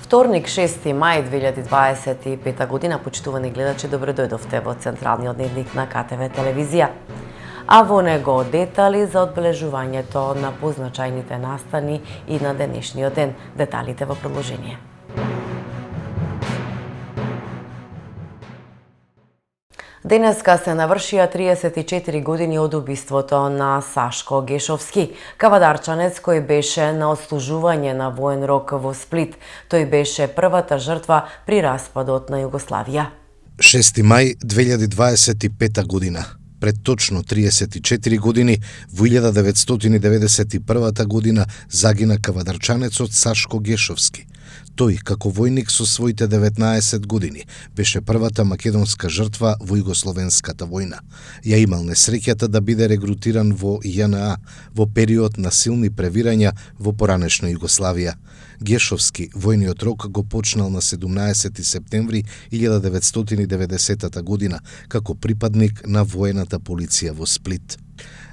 Вторник, 6 мај 2025 година, почитувани гледачи, добро дојдовте во централниот дневник на КТВ телевизија. А во него детали за одбележувањето на позначајните настани и на денешниот ден. Деталите во продолжение. Денеска се навршија 34 години од убиството на Сашко Гешовски, кавадарчанец кој беше на отслужување на воен рок во Сплит. Тој беше првата жртва при распадот на Југославија. 6 мај 2025 година. Пред точно 34 години, во 1991 година, загина кавадарчанецот Сашко Гешовски. Тој, како војник со своите 19 години, беше првата македонска жртва во Југословенската војна. Ја имал несреќата да биде регрутиран во JNA во период на силни превирања во поранешна Југославија. Гешовски војниот рок го почнал на 17 септември 1990 година како припадник на воената полиција во Сплит.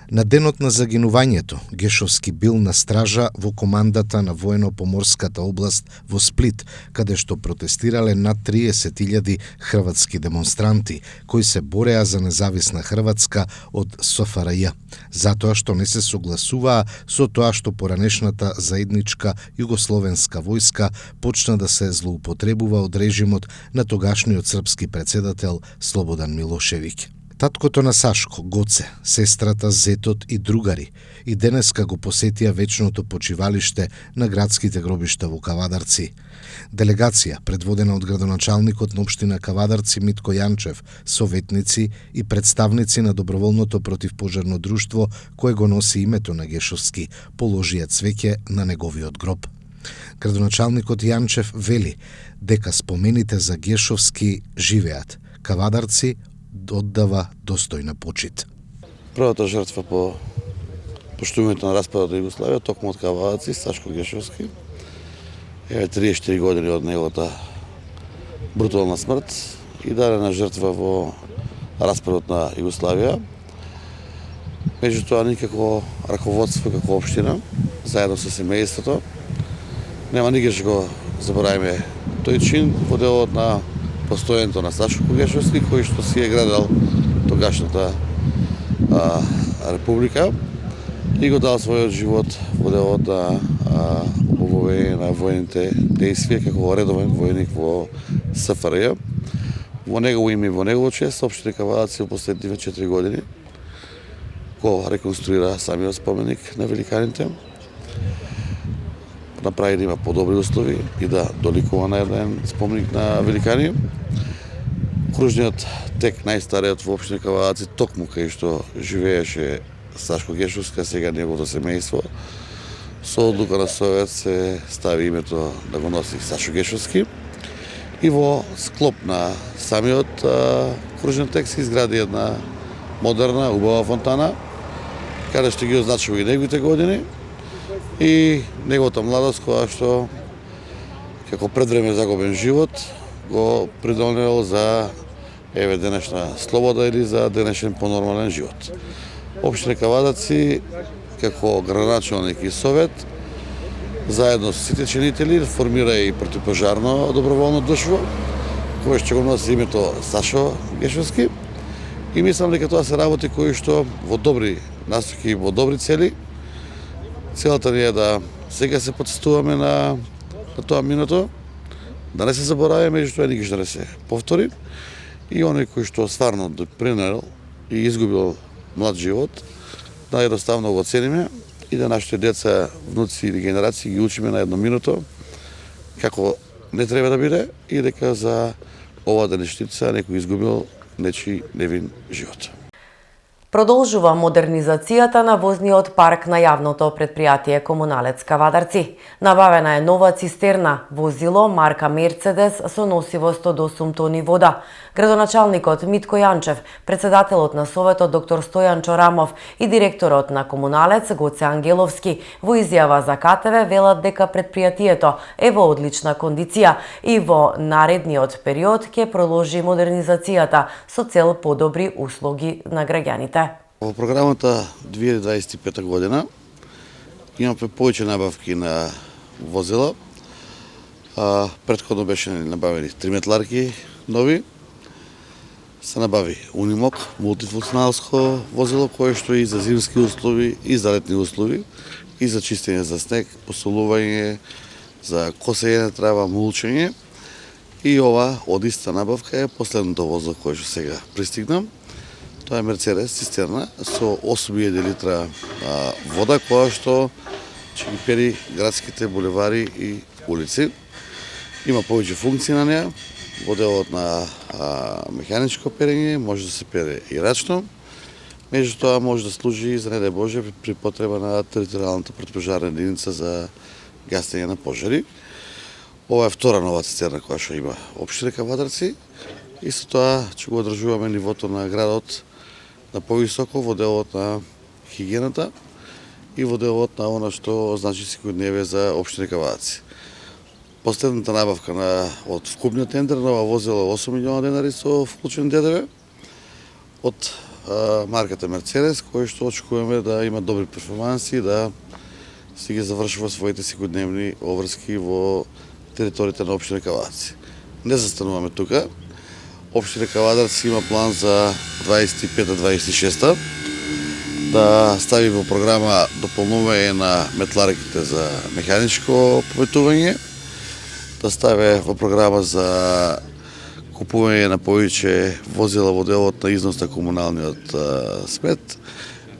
На денот на загинувањето, Гешовски бил на стража во командата на воено-поморската област во Сплит, каде што протестирале над 30.000 хрватски демонстранти, кои се бореа за независна Хрватска од СФРЈ, затоа што не се согласуваа со тоа што поранешната заедничка југословенска војска почна да се злоупотребува од режимот на тогашниот српски председател Слободан Милошевиќ. Таткото на Сашко, Гоце, сестрата, зетот и другари и денеска го посетија вечното почивалиште на градските гробишта во Кавадарци. Делегација, предводена од градоначалникот на општина Кавадарци Митко Јанчев, советници и представници на доброволното противпожарно друштво кое го носи името на Гешовски, положија цвеќе на неговиот гроб. Градоначалникот Јанчев вели дека спомените за Гешовски живеат. Кавадарци оддава достојна почит. Првата жртва по поштувањето на распадот на Југославија, токму од Кавадарци, Сашко Гешовски. 34 години од неговата брутална смрт и дарена жртва во распадот на Југославија. Меѓутоа, никако раководство како општина, заедно со семејството, нема никогаш го забораваме тој чин во делот на постојањето на Сашко Гешовски, кој што си е градал тогашната република и го дал својот живот во делот на обовење на војните действија како редовен војник во СФРЈ. Во негово име и во негово чест, општина Кавадарци во последниве 4 години го реконструира самиот споменик на великаните, направи да има подобри услови и да доликува на еден споменик на великани. Кружниот тек, најстариот во општина Кавадарци, токму кај што живееше Сашко Гешовски, сега неговото семејство, со одлука на Совет се стави името да го носи Сашо Гешовски и во склоп на самиот кружниот тек се изгради една модерна, убава фонтана, каде што ги означува и неговите години и неговата младост, која што како предвреме загубен живот го придонел за денешна слобода или за денешен понормален живот. Општина Кавадарци како градоначалник и совет заедно со сите чинители формира и противпожарно доброволно друштво кое што го носи името Сашо Гешовски и мислам дека тоа се работи кои што во добри насоки и во добри цели. Целата ни е да сега се подсетуваме на тоа минато, да не се заборави, меѓутоа никогаш да не се повтори. И оној кој што стварно допринел и изгубил млад живот, да едноставно го цениме и да нашите деца, внуци или генерации ги учиме на едно минуто како не треба да биде и дека за ова денешница некој изгубил нечи невин живот. Продолжува модернизацијата на возниот парк на јавното предпријатие Комуналец Кавадарци. Набавена е нова цистерна, возило марка Мерцедес со носивост од 8 тони вода. Градоначалникот Митко Јанчев, председателот на Советот доктор Стојан Чорамов и директорот на Комуналец Гоце Ангеловски во изјава за КТВ велат дека предпријатието е во одлична кондиција и во наредниот период ќе продолжи модернизацијата со цел подобри услуги на граѓаните. Во програмата 2025 година имаме повеќе набавки на возила. Претходно беше набавени 3 метларки нови. Се набави Унимок, мултифункционалско возило кое што е и за зимски услови, и за летни услови, и за чистење за снег, посолување, за косење трава, мулчење. И ова од иста набавка е последното возило кое што сега пристигнам. Тоа е Мерцедес цистерна со 8000 литра вода која што ќе ги пери градските булевари и улици. Има повеќе функции на неа. Во делот на механичко перење може да се пере и рачно. Меѓутоа може да служи и за не дај Боже при потреба на територијалната противпожарна единица за гасење на пожари. Ова е втора нова цистерна која што има општина Кавадарци. Исто тоа ќе го одржуваме нивото на градот на повисоко во делот на хигиената и во делот на она што значи секојдневие за општина Кавадарци. Последната набавка од вкупниот тендер нова возила 8 милиона денари со вклучен ДДВ од марката Мерцедес, кој што очекуваме да има добри перформанси и да си ги завршува своите секојдневни обврски во територијата на општина Кавадарци. Не застануваме тука. Општина Кавадарци има план за 25-26 да стави во програма дополнување на метларките за механичко пометување, да стави во програма за купување на повеќе возила во делот на износ на комуналниот смет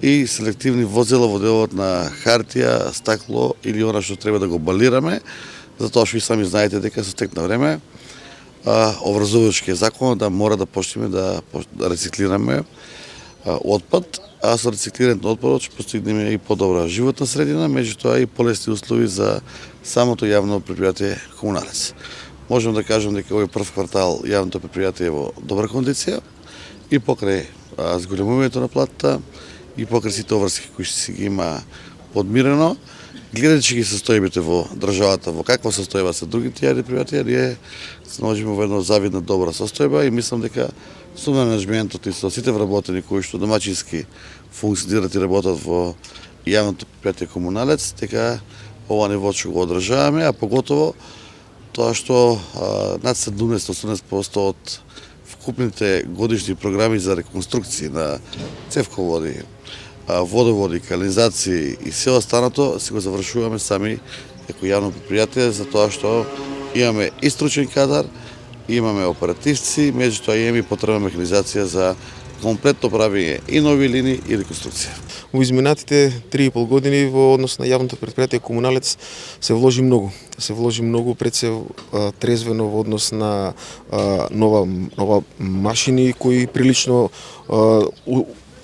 и селективни возила во делот на хартија, стакло или она што треба да го балираме, затоа што и сами знаете дека со тек на време образувачкиот закон да мора да почнеме да рециклираме отпад, а со рециклирањето на отпадот ќе постигнеме и подобра животна средина, меѓутоа и полесни услови за самото јавно предпријатие Комуналец. Можам да кажам дека овој прв квартал јавното предпријатие е во добра кондиција и покрај зголемувањето на платата и покрај сите обврски кои си ги има подмирено, гледајќи ги состојбите во државата, во каква состојба се другите јавни предпријатија, ние се наоѓаме во една завидна добра состојба и мислам дека со менеджментот и со сите вработени кои што домаќински функционираат и работат во јавното предпријатие Комуналец, дека ова ниво ќе го одржаваме, а поготово тоа што над 70-80% од вкупните годишни програми за реконструкција на цевководи, водоводи, канализации и се останато се го завршуваме сами како јавно предпријатие, затоа што имаме и стручен кадар, имаме оперативци, меѓутоа имаме и потребна механизација за комплетно правење и нови линии и реконструкција. Во изминатите 3,5 години во однос на јавното предпријатие Комуналец се вложи многу. Се вложи многу пред се трезвено во однос на нова машини кои прилично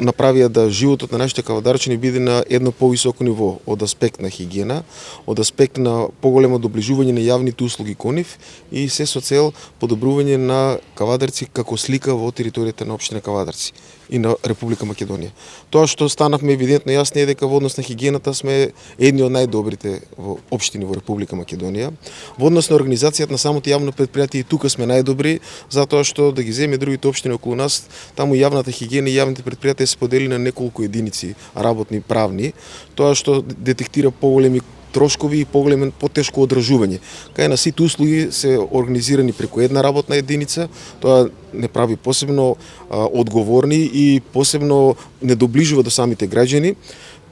направија да животот на нашите кавадарчани биде на едно повисоко ниво од аспект на хигиена, од аспект на поголемо доближување на јавните услуги кон нив и се со цел подобрување на Кавадарци како слика во територијата на општина Кавадарци и на Република Македонија. Тоа што станавме евидентно јасни е дека во однос на хигиената сме едни од најдобрите во општини во Република Македонија. Во однос на организацијата на самото јавно предпријатие и тука сме најдобри, затоа што да ги земе другите општини околу нас, таму јавната хигиена и јавните предпријатија се подели на неколку единици работни правни, тоа што детектира поголеми трошкови и потешко одржување. Кај на сите услуги се организирани преку една работна единица, тоа не прави посебно одговорни и посебно не доближува до самите граѓани.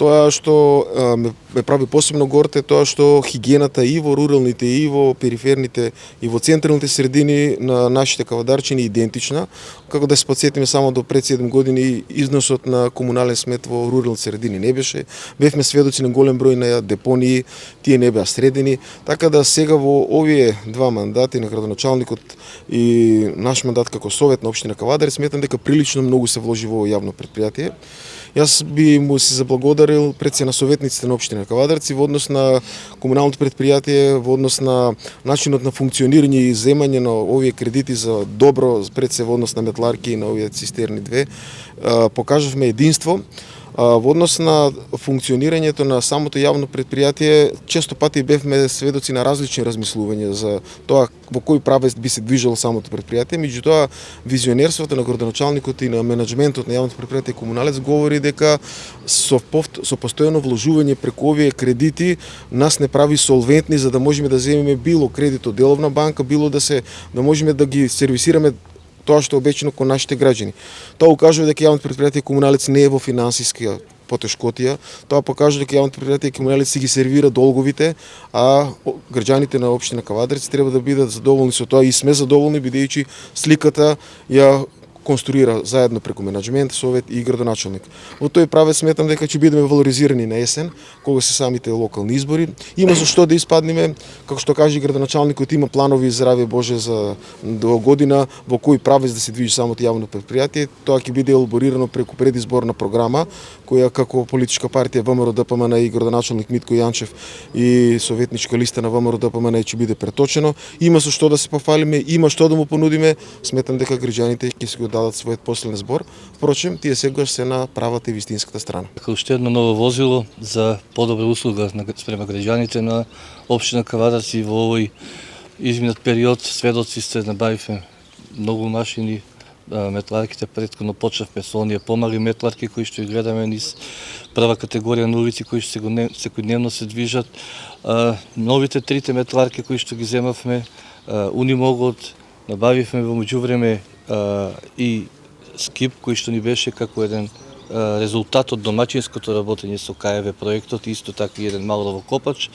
Тоа што ме прави посебно горд е тоа што хигиената и во руралните, и во периферните, и во централните средини на нашите кавадарчини е идентична. Како да се подсетиме само до пред 7 години износот на комунален смет во руралните средини не беше. Бевме сведоци на голем број на депонии, тие не беа средени. Така да сега во овие два мандати на градоначалникот и наш мандат како совет на општина Кавадар сметам дека прилично многу се вложи во јавно предпријатие. Јас би му се заблагодарил пред се на советниците на општина Кавадарци во однос на комуналното предпријатие, во однос на начинот на функционирање и земање на овие кредити за добро пред се во однос на метларки и на овие цистерни 2. Покажавме единство. Во однос на функционирањето на самото јавно предпријатие, често пати бевме сведоци на различни размислувања за тоа во кој правец би се движело самото предпријатие, меѓутоа визионерството на градоначалникот и на менеджментот на јавното предпријатие Комуналец говори дека со постојано вложување преку овие кредити нас не прави солвентни за да можеме да земеме било кредит од деловна банка, било да можеме да ги сервисираме тоа што е обечено кон нашите граѓани. Тоа укажува дека јавното предпријатие Комуналец не е во финансиска потешкотија. Тоа покажува дека јавното предпријатие Комуналец си ги сервира долговите, а граѓаните на општина Кавадарци треба да бидат задоволни со тоа и сме задоволни бидејќи сликата ја конструира заедно преку менеджмент, совет и градоначалник. Во тој правец сметам дека ќе бидеме валоризирани на есен, кога се самите локални избори. Има за што да испаднеме, како што каже градоначалникот, има планови здраве Боже за до година во кој правец да се движи самото јавно предпријатие. Тоа ќе биде елаборирано преку предизборна програма која како политичка партија ВМРО ДПМН и градоначалник Митко Јанчев и советничка листа на ВМРО ДПМН ќе биде преточено. Има со што да се пофалиме, има што да му понудиме. Сметам дека граѓаните ќе се го дадат својот последен збор. Впрочем, тие сегаш се на правата и вистинската страна. Како уште едно ново возило за подобра услуга спрема граѓаните на општина Кавадарци во овој изминат период. Сведоци сте, набавивме многу машини, метларките претходно почнавме со оние помали метларки кои што ги гледаме низ прва категорија на улици кои што секојдневно се движат. Новите трите метларки кои што ги земавме, унимогот, набавивме во меѓувреме и скип кој што ни беше како еден резултат од домаќинското работење со КВ проектот, исто така и еден мал ровокопач.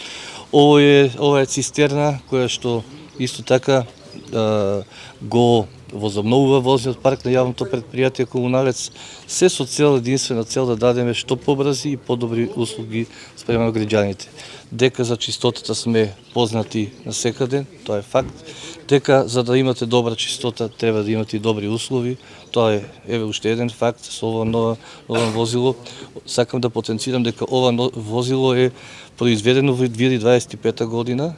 Ова е цистерна која што исто така го возобновува возниот парк на јавното предпријатие Комуналец, се со цел единствена цел да дадеме што побрзи и подобри услуги спрема граѓаните. Дека за чистотата сме познати насекаде, тоа е факт. Дека за да имате добра чистота треба да имате и добри услови, тоа е еве уште еден факт со ова ново возило. Сакам да потенцирам дека ова возило е произведено во 2025 година,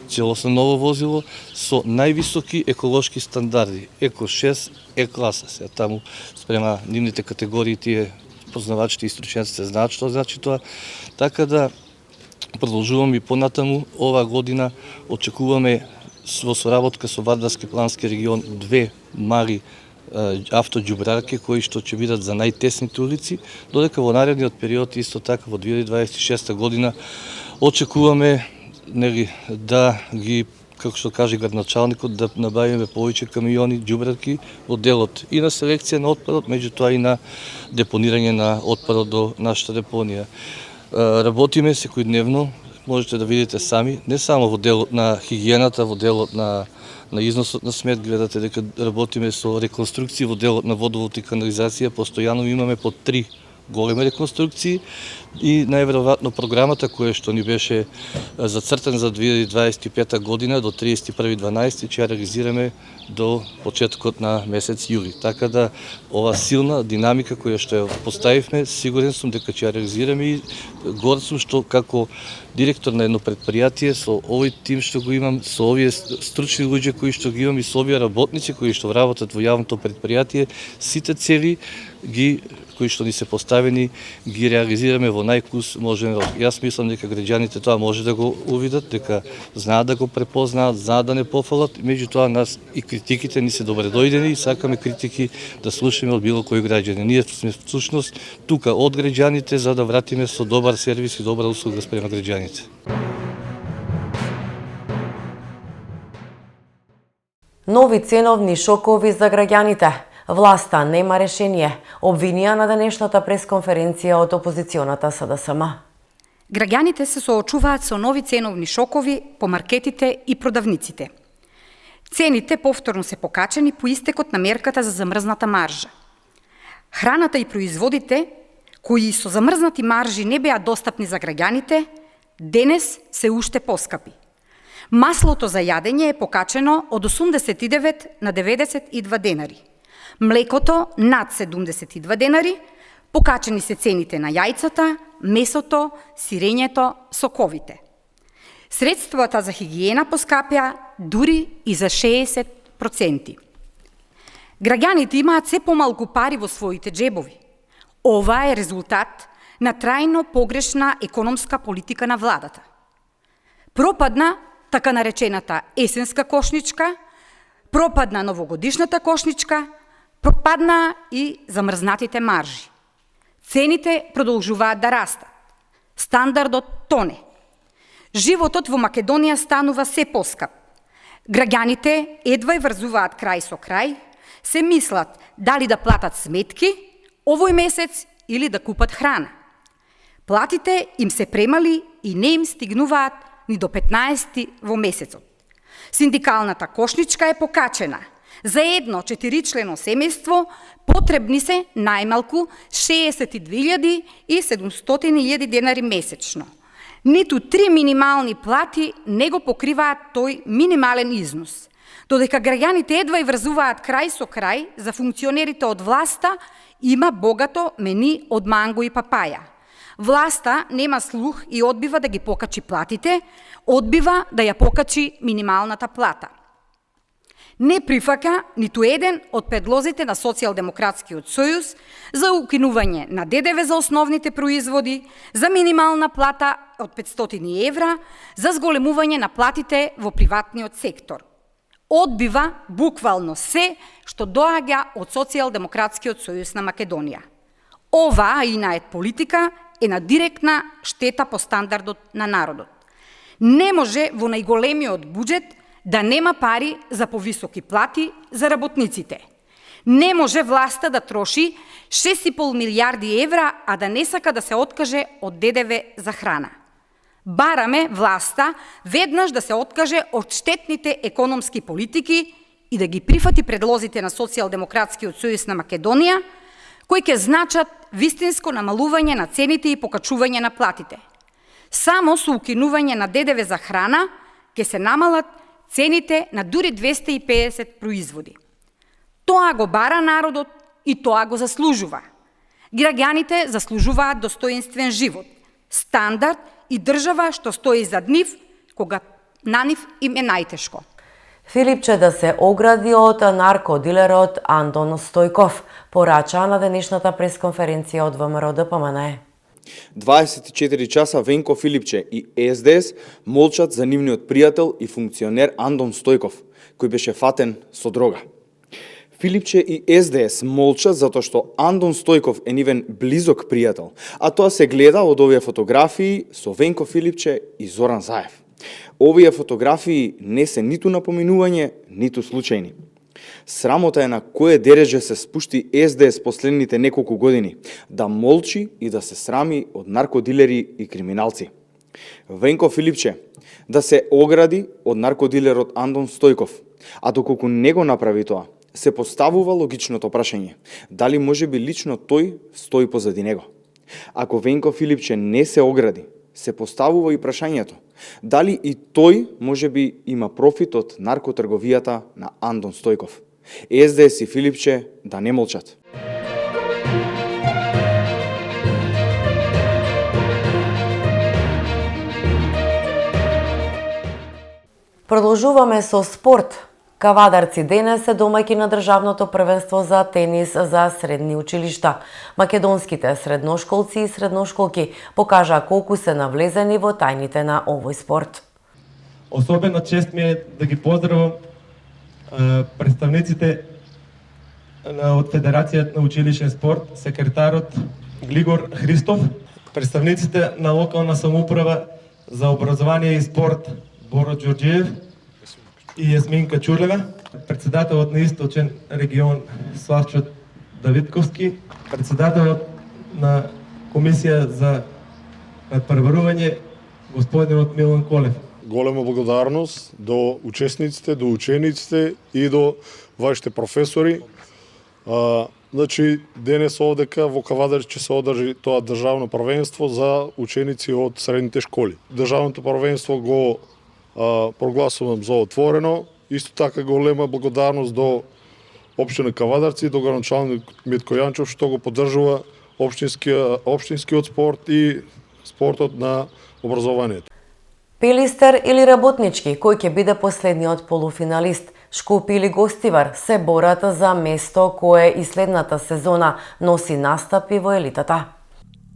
целосно ново возило со највисоки еколошки стандарди, Еко 6, Е-класа. Сега таму спрема нивните категории тие познавачите и стручњаците знаат што значи тоа. Така да продолжуваме и понатаму. Ова година очекуваме во соработка со Вардарски плански регион 2 мали автоџубрарки кои што ќе бидат за најтесните улици, додека во наредниот период исто така во 2026 година очекуваме да ги, како што каже градоначалникот, да набавиме повеќе камиони, џубрарки во делот и на селекција на отпадот, меѓутоа и на депонирање на отпадот до нашата депонија. Работиме секојдневно, можете да видите сами, не само во делот на хигиената, во делот на износот на смет, гледате дека работиме со реконструкции во делот на водовод и канализација, постојано имаме по 3 големи реконструкции и најверојатно програмата која што ни беше зацртана за 2025 година до 31.12 ќе ја реализираме до почетокот на месец јули. Така да ова силна динамика која што ја поставивме, сигурен сум дека ќе ја реализираме и горд сум што како директор на едно предпријатие со овој тим што го имам, со овие стручни луѓе кои што ги имам и со овие работници кои што работат во јавното предпријатие, сите цели кои што ни се поставени ги реализираме во најкус можен рок. Јас мислам дека граѓаните тоа може да го увидат, дека знаат да го препознаат, знаат да не пофалат, меѓутоа нас и критиките ни се добре дојдени и сакаме критики да слушаме од било кој граѓанин. Ние сме всушност тука од граѓаните за да вратиме со добар сервис и добра услуга спрема граѓаните. Нови ценовни шокови за граѓаните. Власта нема решение, обвинија на денешната пресконференција од опозиционата СДСМ. Граѓаните се соочуваат со нови ценовни шокови по маркетите и продавниците. Цените повторно се покачени по истекот на мерката за замрзната маржа. Храната и производите, кои со замрзнати маржи не беа достапни за граѓаните, денес се уште поскапи. Маслото за јадење е покачено од 89 на 92 денари. Млекото над 72 денари, покачени се цените на јајцата, месото, сирењето, соковите. Средствата за хигиена поскапја дури и за 60%. Граѓаните имаат се помалку пари во своите джебови. Ова е резултат на трајно погрешна економска политика на владата. Пропадна така наречената есенска кошничка, пропадна новогодишната кошничка, пропадна и замрзнатите маржи. Цените продолжуваат да растат. Стандардот тоне. Животот во Македонија станува се поскап. Граѓаните едва врзуваат крај со крај, се мислат дали да платат сметки овој месец или да купат храна. Платите им се премали и не им стигнуваат ни до 15 во месецот. Синдикалната кошничка е покачена. За едно 4-члено семејство потребни се најмалку 62.700 денари месечно. Ниту 3 минимални плати не го покриваат тој минимален износ. Додека граѓаните едва врзуваат крај со крај, за функционерите од власта има богато мени од манго и папаја. Власта нема слух и одбива да ги покачи платите, одбива да ја покачи минималната плата. Не прифаќа ниту еден од предлозите на Социјалдемократскиот сојуз за укинување на ДДВ за основните производи, за минимална плата од 500 евра, за зголемување на платите во приватниот сектор. Одбива буквално се што доаѓа од Социјалдемократскиот сојуз на Македонија. Ова инаед политика е на директна штета по стандардот на народот. Не може во најголемиот буџет да нема пари за повисоки плати за работниците. Не може власта да троши 6,5 милиарди евра, а да не сака да се откаже од ДДВ за храна. Бараме власта веднаш да се откаже од штетните економски политики и да ги прифати предлозите на Социјалдемократскиот сојуз на Македонија, кои ќе значат вистинско намалување на цените и покачување на платите. Само со укинување на ДДВ за храна ќе се намалат цените на дури 250 производи. Тоа го бара народот и тоа го заслужува. Граѓаните заслужуваат достоинствен живот, стандард и држава што стои зад нив кога на нив им е најтешко. Филипче да се огради од наркодилерот Андон Стојков, порача на денешната пресконференција од ВМРО ДПМН. 24 часа Венко Филипче и СДС молчат за нивниот пријател и функционер Андон Стојков, кој беше фатен со дрога. Филипче и СДС молчат затоа што Андон Стојков е нивен близок пријател, а тоа се гледа од овие фотографии со Венко Филипче и Зоран Заев. Овие фотографии не се ниту напоминување, ниту случајни. Срамота е на кое дереже се спушти СДС последните неколку години, да молчи и да се срами од наркодилери и криминалци. Венко Филипче да се огради од наркодилерот Андон Стојков, а доколку не го направи тоа, се поставува логичното прашање, дали може би лично тој стои позади него. Ако Венко Филипче не се огради, се поставува и прашањето, дали и тој може би има профит од наркотрговијата на Андон Стојков. СДС и Филипче да не молчат. Продолжуваме со спорт. Кавадарци денес се домаќи на државното првенство за тенис за средни училишта. Македонските средношколци и средношколки покажаа колку се навлезени во тајните на овој спорт. Особено чест ми е да ги поздравам представниците од Федерацијата на училишен спорт, секретарот Глигор Христов, представниците на локална самоуправа за образование и спорт Боро Ѓорѓиев и Јасминка Чурлева, председателот на Источен регион Славчо Давидковски, председателот на Комисија за надпреварување господинот Милан Колев. Голема благодарност до учесниците, до учениците и до вашите професори. Значи, денес овдека во Кавадар ќе се одржи тоа државно првенство за ученици од средните школи. Државното првенство го прогласувам за отворено. Исто така голема благодарност до општина Кавадарци и до градоначалник Митко Јанчов што го поддржува општинскиот спорт и спортот на образованието. Пелистер или работнички, кој ќе биде последниот полуфиналист? Шкупи или Гостивар се борат за место кое и следната сезона носи настапи во елитата.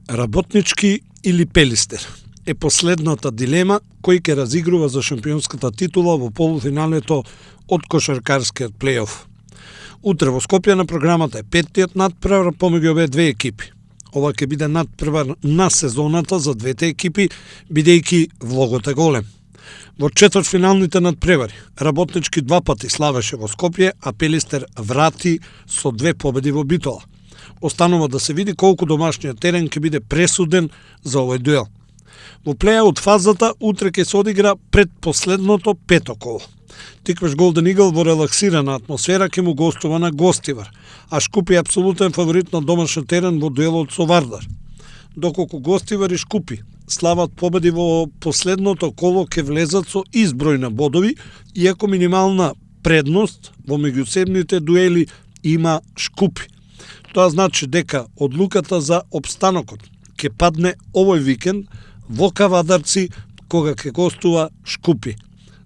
Работнички или Пелистер е последната дилема кој ќе разигрува за шампионската титула во полуфиналето од кошаркарскиот плейоф. Утре во Скопје на програмата е петтиот надпревар помеѓу овие две екипи. Ова ќе биде надпревар на сезоната за двете екипи, бидејќи влогот е голем. Во четвртфиналните надпревари, Работнички два пати славеше во Скопје, а Пелистер врати со 2 победи во Битола. Останува да се види колку домашниот терен ќе биде пресуден за овој дуел. Во плејаут фазата утре ќе се одигра пред последното пето коло. Тиквеш Голден Игл во релаксирана атмосфера ќе му гостува на Гостивар, а Шкупи е апсолутен фаворит на домашен терен во дуелот со Вардар. Доколку Гостивар и Шкупи слават победи во последното коло ќе влезат со изброј на бодови, иако минимална предност во меѓусебните дуели има Шкупи. Тоа значи дека одлуката за опстанокот ќе падне овој викенд во Кавадарци, кога ќе гостува Шкупи.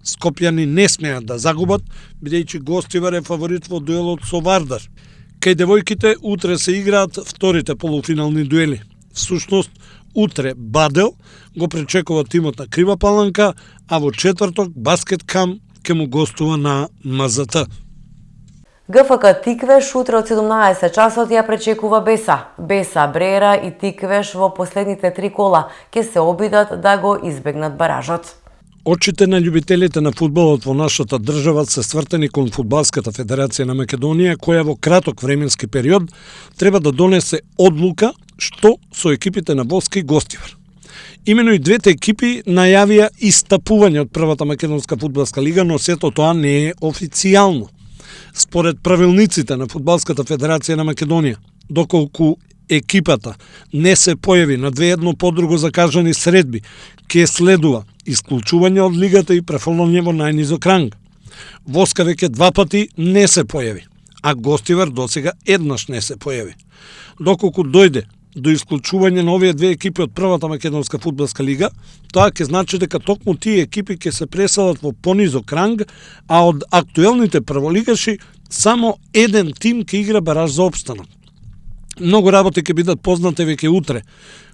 Скопјани не смеат да загубат, бидејќи Гостивар е фаворит во дуелот со Вардар. Кај девојките утре се играат вторите полуфинални дуели. Всушност, утре Бадел го пречекува тимот на Крива Паланка, а во четврток Баскет Кам ќе му гостува на МЗТ. ГФК Тиквеш утре од 17 часот ја пречекува Беса. Беса, Брера и Тиквеш во последните 3 кола ќе се обидат да го избегнат баражот. Очите на љубителите на фудбалот во нашата држава се свртени кон Фудбалската федерација на Македонија, која во краток временски период треба да донесе одлука што со екипите на Воска и Гостивар. Имено и двете екипи најавија истапување од првата македонска фудбалска лига, но сето тоа не е официјално. Според правилниците на Фудбалската федерација на Македонија, доколку екипата не се појави на две едно по друго закажани средби, ќе следува исклучување од лигата и префрлање во најнизок ранг. Воска веќе 2 пати не се појави, а Гостивар досега еднаш не се појави. Доколку дојде до исклучување на овие две екипи од првата македонска фудбалска лига, тоа ќе значи дека токму тие екипи ќе се преселат во понизок ранг, а од актуелните прволигаши само еден тим ќе игра бараж за опстанок. Многу работи ќе бидат познати веќе утре,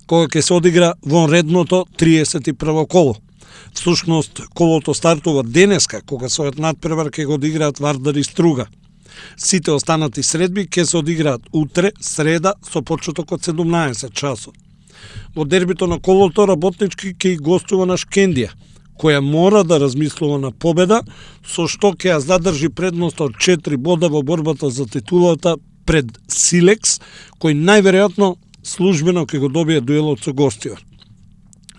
кога ќе се одигра вонредното 31 коло. Всушност, колото стартува денеска, кога својот надпревар ќе го одиграат Вардар и Струга. Сите останати средби ќе се одиграат утре, среда, со почеток од 17 часот. Во дербито на колото Работнички ќе и гостува на Шкендија, која мора да размислува на победа, со што ќе ја задржи предност од 4 бода во борбата за титулата пред Силекс, кој најверојатно службено ќе го добие дуелот со Гостивар.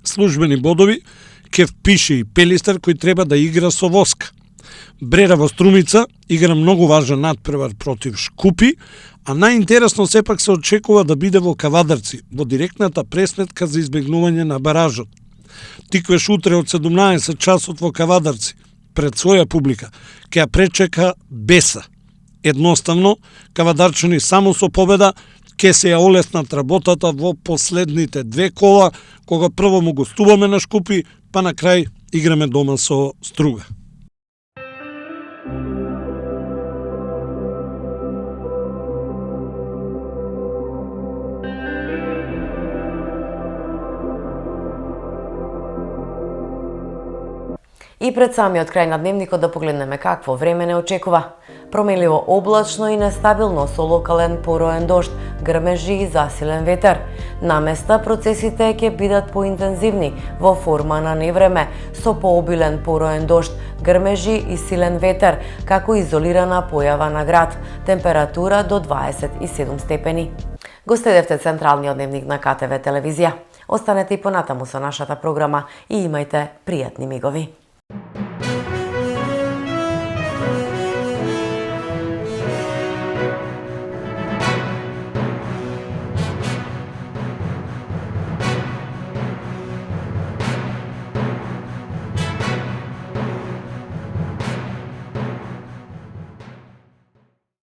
Службени бодови ќе впише и Пелистер, кој треба да игра со Воска. Брера во Струмица игра многу важен надпревар против Шкупи, а најинтересно сепак се очекува да биде во Кавадарци, во директната пресметка за избегнување на баражот. Тиквеш утре од 17 часот во Кавадарци, пред своја публика, ќе ја пречека Беса. Едноставно, кавадарчани само со победа ќе се ја олеснат работата во последните 2 кола, кога прво му гостуваме на Шкупи, па на крај играме дома со Струга. И пред самиот крај на дневникот да погледнеме какво време не очекува. Променливо облачно и нестабилно со локален пороен дожд, грмежи и засилен ветер. На места процесите ќе бидат поинтензивни во форма на невреме, со пообилен пороен дожд, грмежи и силен ветер, како изолирана појава на град. Температура до 27 степени. Го следевте централниот дневник на КТВ телевизија. Останете и понатаму со нашата програма и имајте пријатни мигови.